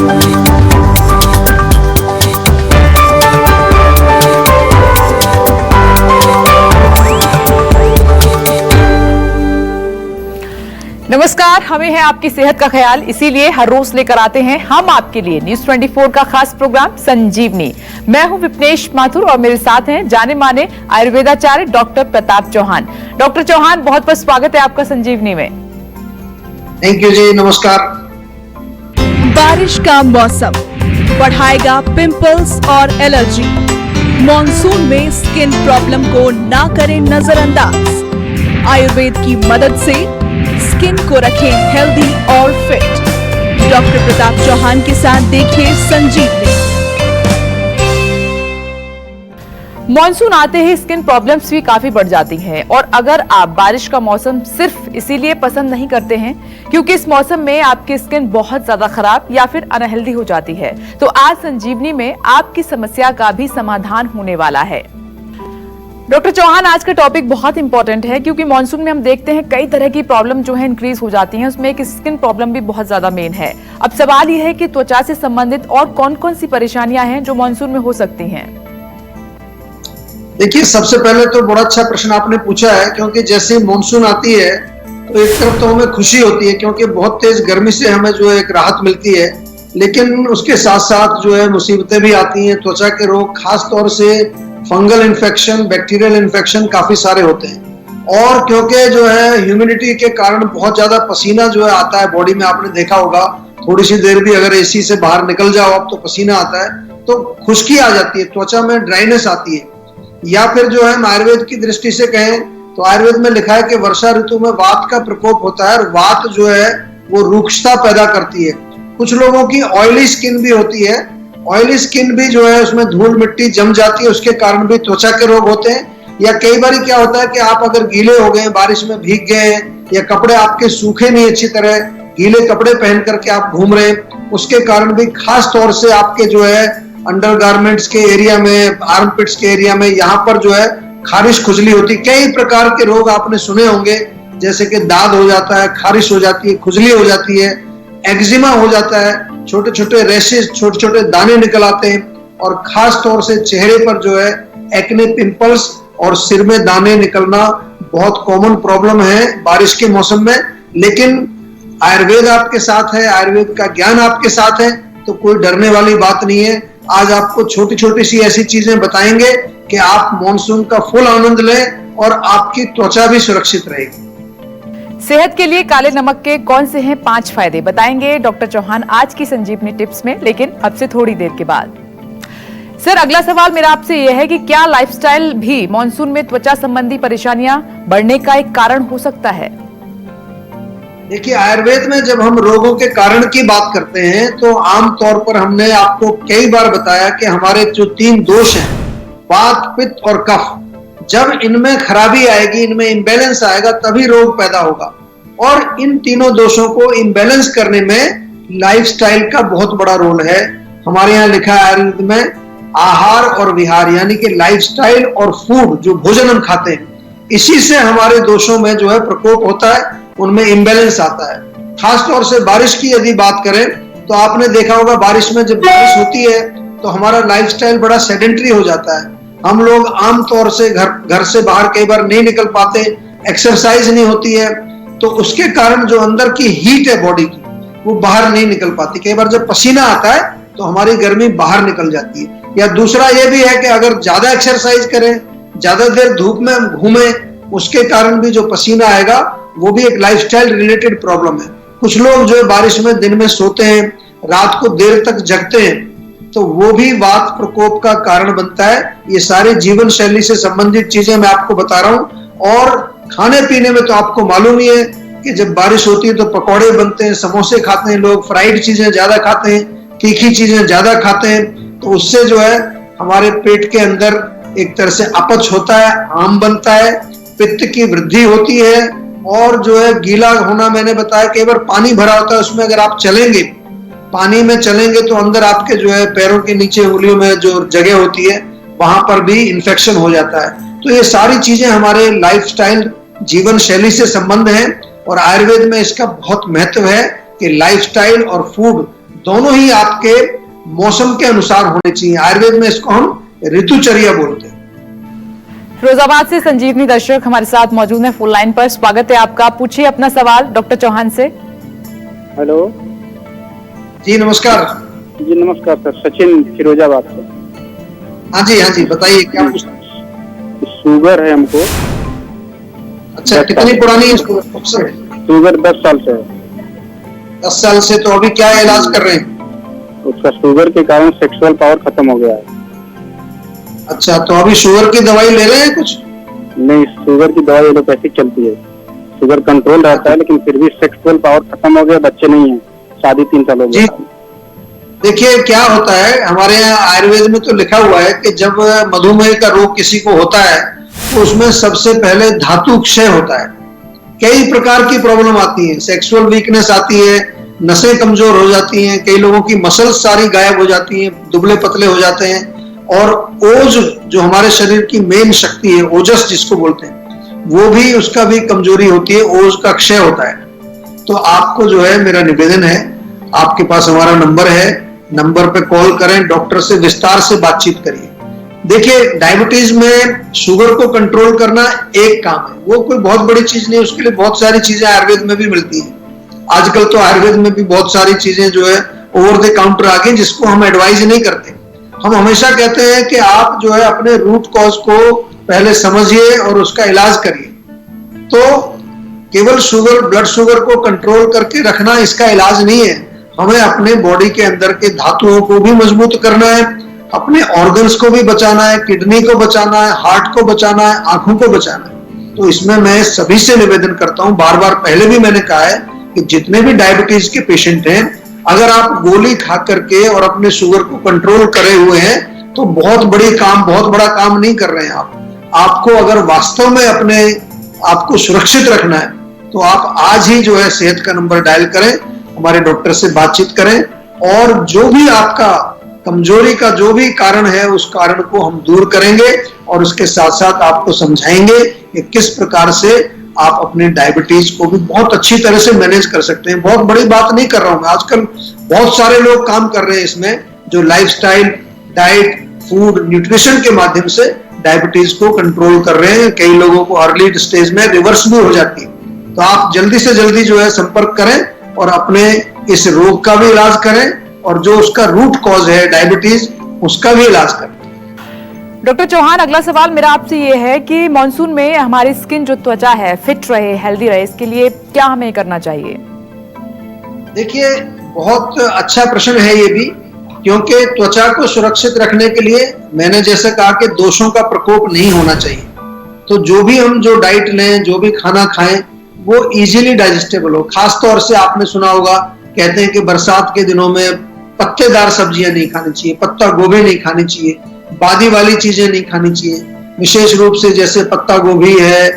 नमस्कार, हमें है आपकी सेहत का ख्याल, इसीलिए हर रोज लेकर आते हैं हम आपके लिए न्यूज 24 का खास प्रोग्राम संजीवनी। मैं हूं विपनेश माथुर और मेरे साथ हैं जाने माने आयुर्वेदाचार्य डॉक्टर प्रताप चौहान। डॉक्टर चौहान, बहुत बहुत स्वागत है आपका संजीवनी में। थैंक यू जी, नमस्कार। बारिश का मौसम बढ़ाएगा पिंपल्स और एलर्जी। मॉनसून में स्किन प्रॉब्लम को ना करें नजरअंदाज। आयुर्वेद की मदद से स्किन को रखें हेल्दी और फिट। डॉक्टर प्रताप चौहान के साथ देखिए संजीवनी। मॉनसून आते ही स्किन प्रॉब्लम्स भी काफी बढ़ जाती हैं और अगर आप बारिश का मौसम सिर्फ इसीलिए पसंद नहीं करते हैं क्योंकि इस मौसम में आपकी स्किन बहुत ज्यादा खराब या फिर अनहेल्दी हो जाती है, तो आज संजीवनी में आपकी समस्या का भी समाधान होने वाला है। डॉक्टर चौहान, आज का टॉपिक बहुत इंपॉर्टेंट है क्योंकि मॉनसून में हम देखते हैं कई तरह की प्रॉब्लम जो है इंक्रीज हो जाती हैं, उसमें एक स्किन प्रॉब्लम भी बहुत ज्यादा मेन है। अब सवाल यह है कि त्वचा से संबंधित और कौन कौन सी परेशानियां हैं जो मॉनसून में हो सकती हैं? देखिए, सबसे पहले तो बड़ा अच्छा प्रश्न आपने पूछा है, क्योंकि जैसे मॉनसून आती है तो एक तरफ तो हमें खुशी होती है क्योंकि बहुत तेज गर्मी से हमें जो है एक राहत मिलती है, लेकिन उसके साथ साथ जो है मुसीबतें भी आती हैं। त्वचा के रोग, खास तौर से फंगल इन्फेक्शन, बैक्टीरियल इन्फेक्शन काफी सारे होते हैं। और क्योंकि जो है ह्यूमिडिटी के कारण बहुत ज्यादा पसीना जो है आता है बॉडी में, आपने देखा होगा थोड़ी सी देर भी अगर एसी से बाहर निकल जाओ आप तो पसीना आता है, तो खुश्की आ जाती है, त्वचा में ड्राइनेस आती है। या फिर जो है आयुर्वेद की दृष्टि से कहें तो आयुर्वेद में लिखा है कि वर्षा ऋतु में वात का प्रकोप होता है और वात जो है वो रुक्षता पैदा करती है। कुछ लोगों की ऑयली स्किन भी होती है, ऑयली स्किन भी जो है उसमें धूल मिट्टी जम जाती है, उसके कारण भी त्वचा के रोग होते हैं। या कई बार क्या होता है कि आप अगर गीले हो गए, बारिश में भीग गए या कपड़े आपके सूखे नहीं अच्छी तरह, गीले कपड़े पहन करके आप घूम रहे हैं, उसके कारण भी खास तौर से आपके जो है अंडरगारमेंट्स के एरिया में, आर्मपिट्स के एरिया में, यहाँ पर जो है खारिश खुजली होती है। कई प्रकार के रोग आपने सुने होंगे, जैसे कि दाद हो जाता है, खारिश हो जाती है, खुजली हो जाती है, एक्जिमा हो जाता है, छोटे छोटे रैशेस, छोटे छोटे दाने निकल आते हैं, और खास तौर से चेहरे पर जो है एक्ने, पिंपल्स और सिर में दाने निकलना बहुत कॉमन प्रॉब्लम है बारिश के मौसम में। लेकिन आयुर्वेद आपके साथ है, आयुर्वेद का ज्ञान आपके साथ है, तो कोई डरने वाली बात नहीं है। आज आपको छोटी छोटी सी ऐसी चीजें बताएंगे कि आप मॉनसून का फुल आनंद लें और आपकी त्वचा भी सुरक्षित रहेगी। सेहत के लिए काले नमक के कौन से हैं 5 फायदे, बताएंगे डॉक्टर चौहान आज की संजीवनी टिप्स में, लेकिन अब से थोड़ी देर के बाद। सर, अगला सवाल मेरा आपसे यह है कि क्या लाइफस्टाइल भी मॉनसून में त्वचा संबंधी परेशानियां बढ़ने का एक कारण हो सकता है? देखिए, आयुर्वेद में जब हम रोगों के कारण की बात करते हैं तो आमतौर पर हमने आपको कई बार बताया कि हमारे जो 3 दोष हैं, वात, पित्त और कफ, जब इनमें खराबी आएगी, इनमें इम्बैलेंस आएगा, तभी रोग पैदा होगा। और इन तीनों दोषों को इम्बैलेंस करने में लाइफस्टाइल का बहुत बड़ा रोल है। हमारे यहाँ लिखा है आयुर्वेद में, आहार और विहार, यानी कि लाइफस्टाइल और फूड, जो भोजन हम खाते हैं, इसी से हमारे दोषों में जो है प्रकोप होता है, उनमें इम्बैलेंस आता है। खास तौर से बारिश की यदि बात करें तो आपने देखा होगा बारिश में जब बारिश होती है तो हमारा लाइफस्टाइल बड़ा सेडेंटरी हो जाता है। हम लोग आमतौर से घर से बाहर कई बार नहीं निकल पाते, एक्सरसाइज नहीं होती है, तो उसके कारण जो अंदर की हीट है बॉडी की वो बाहर नहीं निकल पाती। कई बार जब पसीना आता है तो हमारी गर्मी बाहर निकल जाती है। या दूसरा ये भी है कि अगर ज्यादा एक्सरसाइज करें, ज्यादा देर धूप में घूमें, उसके कारण भी जो पसीना आएगा वो भी एक लाइफस्टाइल रिलेटेड प्रॉब्लम है। कुछ लोग जो है बारिश में दिन में सोते हैं, रात को देर तक जगते हैं, तो वो भी वात प्रकोप का कारण बनता है। ये सारी जीवन शैली से संबंधित चीजें मैं आपको बता रहा हूँ। और खाने पीने में तो आपको मालूम ही है कि जब बारिश होती है तो पकौड़े बनते हैं, समोसे खाते हैं लोग, फ्राइड चीजें ज्यादा खाते हैं, तीखी चीजें ज्यादा खाते हैं, तो उससे जो है हमारे पेट के अंदर एक तरह से अपच होता है, आम बनता है, पित्त की वृद्धि होती है। और जो है गीला होना, मैंने बताया कई बार पानी भरा होता है, उसमें अगर आप चलेंगे, पानी में चलेंगे तो अंदर आपके जो है पैरों के नीचे उंगलियों में जो जगह होती है वहां पर भी इन्फेक्शन हो जाता है। तो ये सारी चीजें हमारे लाइफस्टाइल, जीवन शैली से संबंध है और आयुर्वेद में इसका बहुत महत्व है कि लाइफस्टाइल और फूड दोनों ही आपके मौसम के अनुसार होने चाहिए। आयुर्वेद में इसको हम ऋतुचर्या बोलते हैं। फिरोजाबाद से संजीवनी दर्शक हमारे साथ मौजूद हैं फोन लाइन पर। स्वागत है आपका, पूछिए अपना सवाल डॉक्टर चौहान से। हेलो जी नमस्कार। जी नमस्कार सर, सचिन फिरोजाबाद से। हाँ जी बताइए क्या पूछना। शुगर है हमको। अच्छा, कितनी पुरानी है शुगर? शुगर 10 साल से है। 10 साल से। तो अभी क्या इलाज कर रहे हैं? उसका शुगर के कारण सेक्सुअल पावर खत्म हो गया है। अच्छा, तो अभी शुगर की दवाई ले रहे हैं कुछ? नहीं, शुगर की दवाई एलोपैथी चलती है। शुगर कंट्रोल रहता है लेकिन फिर भी सेक्सुअल पावर खत्म हो गया। बच्चे नहीं है, शादी 3 साल हो गया। देखिए क्या होता है, हमारे यहाँ आयुर्वेद में तो लिखा हुआ है कि जब मधुमेह का रोग किसी को होता है तो उसमें सबसे पहले धातु क्षय होता है। कई प्रकार की प्रॉब्लम आती है, सेक्सुअल वीकनेस आती है, नसें कमजोर हो जाती हैं, कई लोगों की मसल्स सारी गायब हो जाती हैं, दुबले पतले हो जाते हैं, और ओज जो हमारे शरीर की मेन शक्ति है, ओजस जिसको बोलते हैं, वो भी उसका भी कमजोरी होती है, ओज का क्षय होता है। तो आपको जो है मेरा निवेदन है, आपके पास हमारा नंबर है, नंबर पे कॉल करें, डॉक्टर से विस्तार से बातचीत करिए। देखिए डायबिटीज में शुगर को कंट्रोल करना एक काम है, वो कोई बहुत बड़ी चीज नहीं, उसके लिए बहुत सारी चीजें आयुर्वेद में भी मिलती हैं। आजकल तो आयुर्वेद में भी बहुत सारी चीजें जो है ओवर द काउंटर आ गई, जिसको हम एडवाइज नहीं करते। हम हमेशा कहते हैं कि आप जो है अपने रूट कॉज को पहले समझिए और उसका इलाज करिए। तो केवल शुगर, ब्लड शुगर को कंट्रोल करके रखना इसका इलाज नहीं है। हमें अपने बॉडी के अंदर के धातुओं को भी मजबूत करना है, अपने ऑर्गन्स को भी बचाना है, किडनी को बचाना है, हार्ट को बचाना है, आंखों को बचाना है। तो इसमें मैं सभी से निवेदन करता हूं, बार बार पहले भी मैंने कहा है कि जितने भी डायबिटीज के पेशेंट हैं, अगर आप गोली खा करके और अपने शुगर को कंट्रोल करे हुए हैं तो बहुत बड़ा काम नहीं कर रहे हैं आप। आपको अगर वास्तव में अपने आपको सुरक्षित रखना है तो आप आज ही जो है सेहत का नंबर डायल करें, हमारे डॉक्टर से बातचीत करें, और जो भी आपका कमजोरी का जो भी कारण है उस कारण को हम दूर करेंगे, और उसके साथ साथ आपको समझाएंगे कि किस प्रकार से आप अपने डायबिटीज को भी बहुत अच्छी तरह से मैनेज कर सकते हैं। बहुत बड़ी बात नहीं कर रहा हूं मैं, आजकल बहुत सारे लोग काम कर रहे हैं इसमें, जो लाइफस्टाइल, डाइट, फूड, न्यूट्रिशन के माध्यम से डायबिटीज को कंट्रोल कर रहे हैं। कई लोगों को अर्ली स्टेज में रिवर्स भी हो जाती है। तो आप जल्दी से जल्दी जो है संपर्क करें और अपने इस रोग का भी इलाज करें, और जो उसका रूट कॉज है डायबिटीज, उसका भी इलाज करें। डॉक्टर चौहान, अगला सवाल मेरा आपसे ये है कि मॉनसून में हमारी स्किन जो त्वचा है फिट रहे, हेल्दी रहे, इसके लिए क्या हमें करना चाहिए? देखिए बहुत अच्छा प्रश्न है ये भी, क्योंकि त्वचा को सुरक्षित रखने के लिए मैंने जैसे कहा कि दोषों का प्रकोप नहीं होना चाहिए। तो जो भी हम जो डाइट लें, जो भी खाना खाएं, वो इजीली डाइजेस्टेबल हो। खास तौर से आपने सुना होगा, कहते हैं कि बरसात के दिनों में पत्तेदार सब्जियां नहीं खानी चाहिए, पत्ता गोभी नहीं खानी चाहिए, बादी वाली चीजें नहीं खानी चाहिए। विशेष रूप से जैसे पत्ता गोभी है,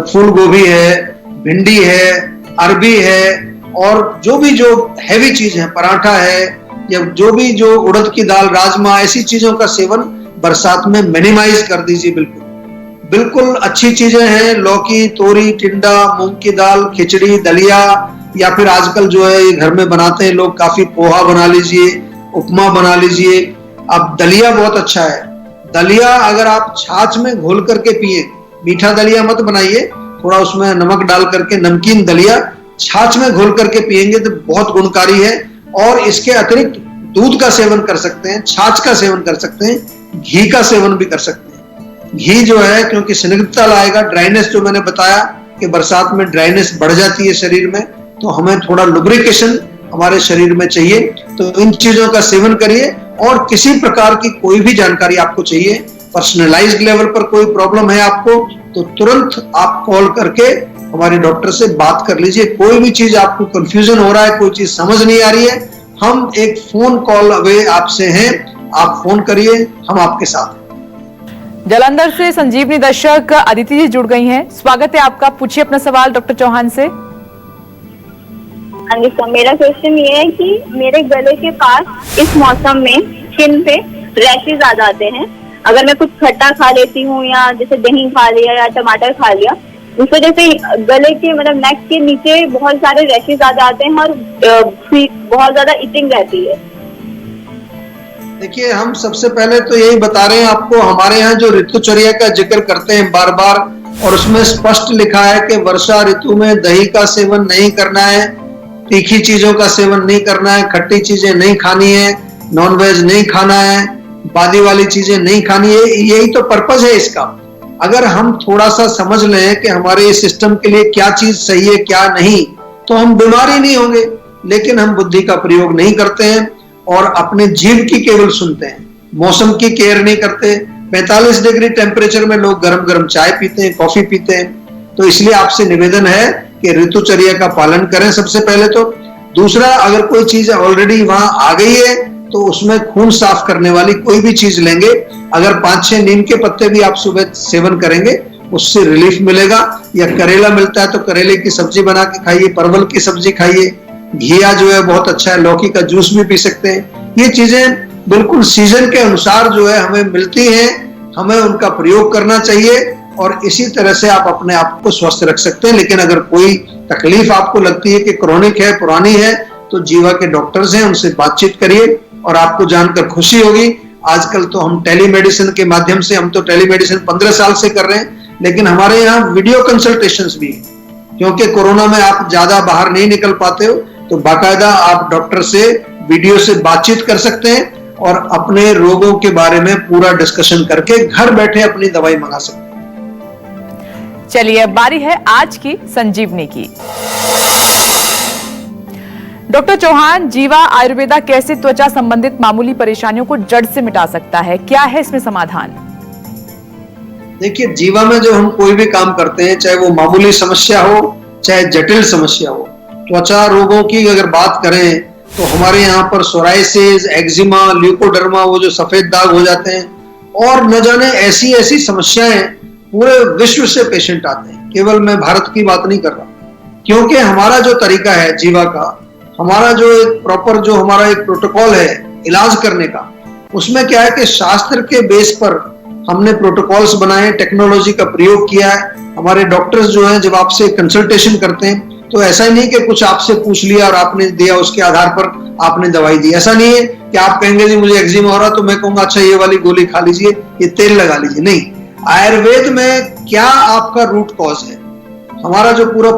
फूल गोभी है, भिंडी है, अरबी है, और जो हैवी चीज है, पराठा है, या जो भी उड़द की दाल, राजमा, ऐसी चीजों का सेवन बरसात में मिनिमाइज कर दीजिए। बिल्कुल अच्छी चीजें हैं, लौकी, तोरी, टिंडा, मूंग की दाल, खिचड़ी, दलिया, या फिर आजकल जो है ये घर में बनाते हैं लोग, काफी पोहा बना लीजिए, उपमा बना लीजिए। अब दलिया बहुत अच्छा है। दलिया अगर आप छाछ में घोल करके पिए, मीठा दलिया मत बनाइए, थोड़ा उसमें नमक डाल करके नमकीन दलिया छाछ में घोल करके पिएंगे तो बहुत गुणकारी है। और इसके अतिरिक्त दूध का सेवन कर सकते हैं, छाछ का सेवन कर सकते हैं, घी का सेवन भी कर सकते हैं। घी जो है क्योंकि स्निग्धता लाएगा, ड्राइनेस जो मैंने बताया कि बरसात में ड्राइनेस बढ़ जाती है शरीर में, तो हमें थोड़ा लुब्रिकेशन हमारे शरीर में चाहिए। तो इन चीजों का सेवन करिए, और किसी प्रकार की कोई भी जानकारी आपको चाहिए, पर्सनलाइज्ड लेवल पर कोई प्रॉब्लम है आपको, तो तुरंत आप कॉल करके हमारे डॉक्टर से बात कर लीजिए। कोई भी चीज आपको कंफ्यूजन हो रहा है, कोई चीज समझ नहीं आ रही है, हम एक फोन कॉल अवे आपसे हैं, आप फोन करिए, हम आपके साथ हैं। जालंधर से संजीवनी दर्शक अदिति जी जुड़ गई हैं। स्वागत है आपका, पूछिए अपना सवाल डॉक्टर चौहान से। हाँ जी सर, मेरा क्वेश्चन ये है कि मेरे गले के पास इस मौसम में स्किन पे रैशेज आ जाते हैं। अगर मैं कुछ खट्टा खा लेती हूँ, या जैसे दही खा लिया या टमाटर खा लिया, उस वजह से गले के मतलब नेक के नीचे बहुत सारे रैशेज आ जाते हैं और बहुत ज्यादा इचिंग रहती है। देखिए, हम सबसे पहले तो यही बता रहे हैं आपको, हमारे यहाँ जो ऋतुचर्या का जिक्र करते हैं बार बार, और उसमें स्पष्ट लिखा है कि वर्षा ऋतु में दही का सेवन नहीं करना है, तीखी चीजों का सेवन नहीं करना है, खट्टी चीजें नहीं खानी है, नॉनवेज नहीं खाना है, बादी वाली चीजें नहीं खानी है। यही तो पर्पज है इसका। अगर हम थोड़ा सा समझ लें कि हमारे इस सिस्टम के लिए क्या चीज सही है क्या नहीं, तो हम बीमार ही नहीं होंगे। लेकिन हम बुद्धि का प्रयोग नहीं करते हैं और अपने जीव की केवल सुनते हैं, मौसम की केयर नहीं करते। 45 डिग्री टेम्परेचर में लोग गरम गरम चाय पीते हैं, कॉफी पीते हैं। तो इसलिए आपसे निवेदन है कि ऋतुचर्या का पालन करें सबसे पहले तो। दूसरा, अगर कोई चीज ऑलरेडी वहां आ गई है तो उसमें खून साफ करने वाली कोई भी चीज लेंगे, अगर 5-6 नीम के पत्ते भी आप सुबह सेवन करेंगे, उससे रिलीफ मिलेगा। या करेला मिलता है तो करेले की सब्जी बना के खाइए, परवल की सब्जी खाइए, घिया जो है बहुत अच्छा है, लौकी का जूस भी पी सकते हैं। ये चीजें बिल्कुल सीजन के अनुसार जो है हमें मिलती हैं, हमें उनका प्रयोग करना चाहिए और इसी तरह से आप अपने आप को स्वस्थ रख सकते हैं। लेकिन अगर कोई तकलीफ आपको लगती है कि क्रोनिक है, पुरानी है, तो जीवा के डॉक्टर्स हैं, उनसे बातचीत करिए और आपको जानकर खुशी होगी। आजकल तो हम टेलीमेडिसिन के माध्यम से, हम तो टेलीमेडिसिन 15 साल से कर रहे हैं, लेकिन हमारे यहाँ वीडियो कंसल्टेशंस भी है, क्योंकि कोरोना में आप ज्यादा बाहर नहीं निकल पाते हो, तो बाकायदा आप डॉक्टर से वीडियो से बातचीत कर सकते हैं और अपने रोगों के बारे में पूरा डिस्कशन करके घर बैठे अपनी दवाई मंगा सकते हैं। चलिए, अब बारी है आज की संजीवनी की। डॉक्टर चौहान, जीवा आयुर्वेदा कैसे त्वचा संबंधित मामूली परेशानियों को जड़ से मिटा सकता है? क्या है इसमें समाधान? देखिए, जीवा में जो हम कोई भी काम करते हैं, चाहे वो मामूली समस्या हो चाहे जटिल समस्या हो, त्वचा रोगों की अगर बात करें तो हमारे यहाँ पर सोराइसिस, एक्जिमा, ल्यूकोडर्मा, वो जो सफेद दाग हो जाते हैं, और न जाने ऐसी ऐसी समस्याएं पूरे विश्व से पेशेंट आते हैं। केवल मैं भारत की बात नहीं कर रहा, क्योंकि हमारा जो तरीका है जीवा का, हमारा जो एक प्रॉपर जो हमारा एक प्रोटोकॉल है इलाज करने का, उसमें क्या है कि शास्त्र के बेस पर हमने प्रोटोकॉल्स बनाए, टेक्नोलॉजी का प्रयोग किया है। हमारे डॉक्टर्स जो हैं जब आपसे कंसल्टेशन करते हैं तो ऐसा ही नहीं कि कुछ आपसे पूछ लिया और आपने दिया, उसके आधार पर आपने दवाई दी। ऐसा नहीं है कि आप कहेंगे जी मुझे एक्जिमा हो रहा तो मैं कहूंगा अच्छा ये वाली गोली खा लीजिए, ये तेल लगा लीजिए। नहीं, आयुर्वेद में क्या आपका रूट कॉज है, हमारा जो पूरा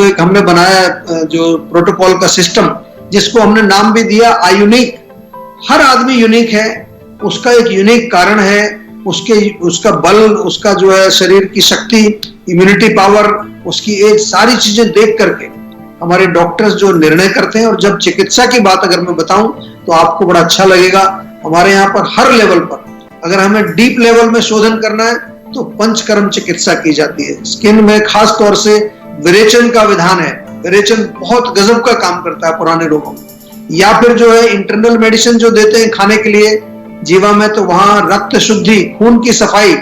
एक हमने बनाया जो प्रोटोकॉल का सिस्टम, जिसको हमने नाम भी दिया आयुनिक। हर आदमी यूनिक है, उसका एक यूनिक कारण है, उसका बल, उसका जो है शरीर की शक्ति, इम्यूनिटी पावर, उसकी एज, सारी चीजें देख करके हमारे डॉक्टर्स जो निर्णय करते हैं। और जब चिकित्सा की बात अगर मैं बताऊं तो आपको बड़ा अच्छा लगेगा। हमारे यहाँ पर हर लेवल पर, अगर हमें डीप लेवल में शोधन करना है तो पंचकर्म चिकित्सा की जाती है। स्किन में खास तौर से विरेचन का विधान है। विरेचन बहुत गजब का काम करता है पुराने रोगों में। या फिर जो है इंटरनल मेडिसिन जो देते हैं खाने के लिए जीवा में, तो वहां रक्त शुद्धि, खून की सफाई,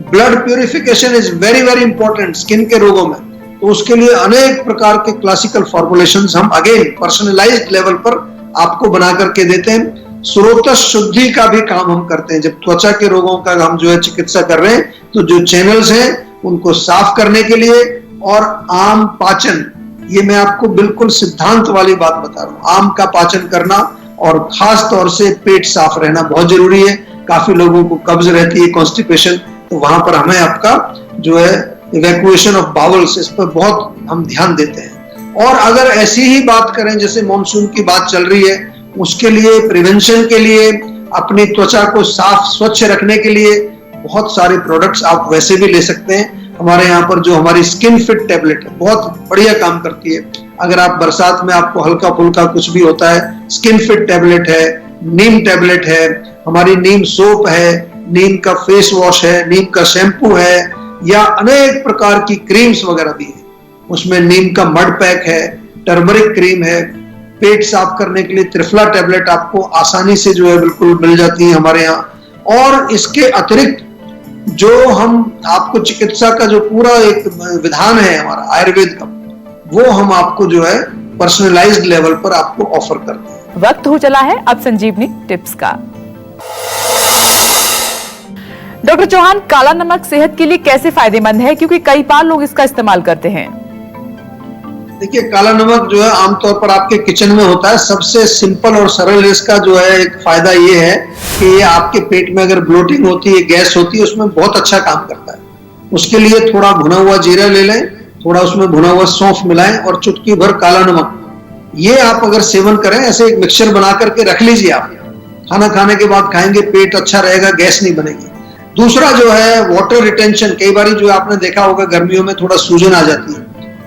blood purification is very very important skin के रोगों में। तो उसके लिए अनेक प्रकार के क्लासिकल फॉर्मुलेशंस हम अगेन पर्सनलाइज्ड लेवल पर आपको बना करके देते हैं। स्रोत शुद्धि का भी काम हम करते हैं। जब त्वचा के रोगों का हम जो है चिकित्सा कर रहे हैं तो जो चैनल्स हैं उनको साफ करने के लिए, और आम पाचन, ये मैं आपको बिल्कुल सिद्धांत वाली बात बता रहा हूँ। आम का पाचन करना और खास तौर से पेट साफ रहना बहुत जरूरी है। काफी लोगों को कब्ज रहती है, कॉन्स्टिपेशन, तो वहां पर हमें आपका जो है इवैक्यूएशन ऑफ बाउल्स, इस पर बहुत हम ध्यान देते हैं। और अगर ऐसी ही बात करें जैसे मॉनसून की बात चल रही है, उसके लिए प्रिवेंशन के लिए, अपनी त्वचा को साफ स्वच्छ रखने के लिए बहुत सारे प्रोडक्ट्स आप वैसे भी ले सकते हैं। हमारे यहाँ पर जो हमारी स्किन फिट टैबलेट है बहुत बढ़िया काम करती है। अगर आप बरसात में आपको हल्का फुल्का कुछ भी होता है, स्किन फिट टैबलेट है, नीम टैबलेट है, हमारी नीम सोप है, नीम का फेस वॉश है, नीम का शैम्पू है, या अनेक प्रकार की क्रीम्स वगैरह भी है। उसमें नीम का मड पैक है, टर्मरिक क्रीम है। पेट साफ करने के लिए त्रिफला टैबलेट आपको आसानी से जो है बिल्कुल मिल जाती है हमारे यहाँ। और इसके अतिरिक्त जो हम आपको चिकित्सा का जो पूरा एक विधान है हमारा आयुर्वेद का, वो हम आपको जो है पर्सनलाइज्ड लेवल पर आपको ऑफर करते हैं। वक्त हो चला है अब संजीवनी टिप्स का। डॉक्टर चौहान, काला नमक सेहत के लिए कैसे फायदेमंद है, क्योंकि कई बार लोग इसका इस्तेमाल करते हैं? देखिए, काला नमक जो है आमतौर पर आपके किचन में होता है। सबसे सिंपल और सरल इसका जो है एक फायदा ये है कि ये आपके पेट में अगर ब्लोटिंग होती है, गैस होती है, उसमें बहुत अच्छा काम करता है। उसके लिए थोड़ा भुना हुआ जीरा ले लें, थोड़ा उसमें भुना हुआ सौंफ मिलाएं और चुटकी भर काला नमक, ये आप अगर सेवन करें, ऐसे एक मिक्सचर बना करके रख लीजिए। आप खाना खाने के बाद खाएंगे, पेट अच्छा रहेगा, गैस नहीं बनेगी। दूसरा जो है वाटर रिटेंशन, कई बार जो आपने देखा होगा गर्मियों में थोड़ा सूजन आ जाती है,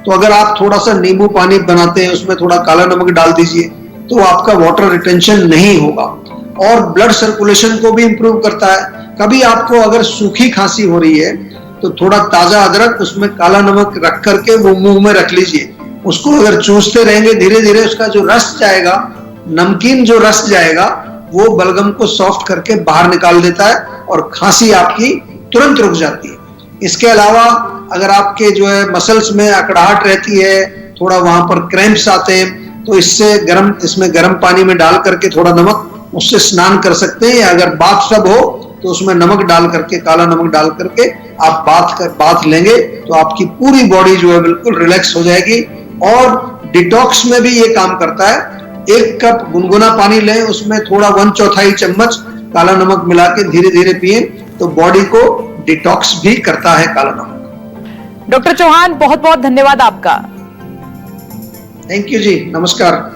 तो अगर आप थोड़ा सा नींबू पानी बनाते हैं, उसमें थोड़ा काला नमक डाल दीजिए, तो आपका वाटर रिटेंशन नहीं होगा और ब्लड सर्कुलेशन को भी इंप्रूव करता है। कभी आपको अगर सूखी खांसी हो रही है तो थोड़ा ताजा अदरक उसमें काला नमक रख करके वो मुंह में रख लीजिए। उसको अगर चूसते रहेंगे, धीरे धीरे उसका जो रस जाएगा, नमकीन जो रस जाएगा, वो बलगम को सॉफ्ट करके बाहर निकाल देता है और खांसी आपकी तुरंत रुक जाती है। इसके अलावा अगर आपके जो है मसल्स में अकड़ाहट रहती है, थोड़ा वहां पर क्रैम्प्स आते हैं, तो इसमें गर्म पानी में डाल करके थोड़ा नमक, उससे स्नान कर सकते हैं। या अगर बाथ टब हो तो उसमें नमक डाल करके, काला नमक डाल करके आप बाथ लेंगे तो आपकी पूरी बॉडी जो है बिल्कुल रिलैक्स हो जाएगी। और डिटॉक्स में भी ये काम करता है। 1 कप गुनगुना पानी लें, उसमें थोड़ा 1/4 चम्मच काला नमक मिला के धीरे धीरे पिए, तो बॉडी को डिटॉक्स भी करता है काला नमक। डॉक्टर चौहान, बहुत बहुत धन्यवाद आपका। थैंक यू जी, नमस्कार।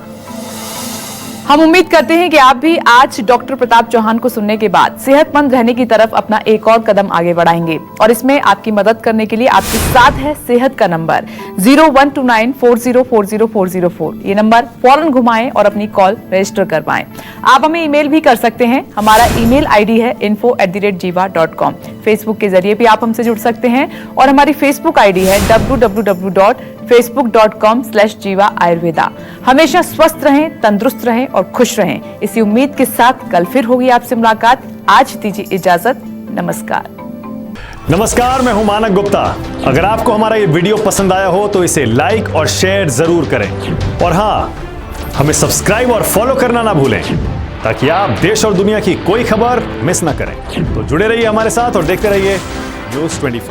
हम उम्मीद करते हैं कि आप भी आज डॉक्टर प्रताप चौहान को सुनने के बाद सेहतमंद रहने की तरफ अपना एक और कदम आगे बढ़ाएंगे। और इसमें आपकी मदद करने के लिए आपके साथ है सेहत का नंबर 012940404004। ये नंबर फौरन घुमाएं और अपनी कॉल रजिस्टर करवाएं। आप हमें ईमेल भी कर सकते हैं। हमारा ईमेल आईडी है info@jiva.com। फेसबुक के जरिए भी आप हमसे जुड़ सकते हैं और हमारी फेसबुक आईडी है www.facebook.com/jiva ayurveda। हमेशा स्वस्थ रहें, तंदुरुस्त रहें और खुश रहें, इसी उम्मीद के साथ कल फिर होगी आपसे मुलाकात। आज दीजिए इजाजत, नमस्कार। नमस्कार, मैं हूं मानक गुप्ता। अगर आपको हमारा ये वीडियो पसंद आया हो तो इसे लाइक और शेयर जरूर करें और हाँ, हमें सब्सक्राइब और फॉलो करना ना भूलें ताकि आप देश और दुनिया की कोई खबर मिस ना करें। तो जुड़े रहिए हमारे साथ और देखते रहिए न्यूज़ 24।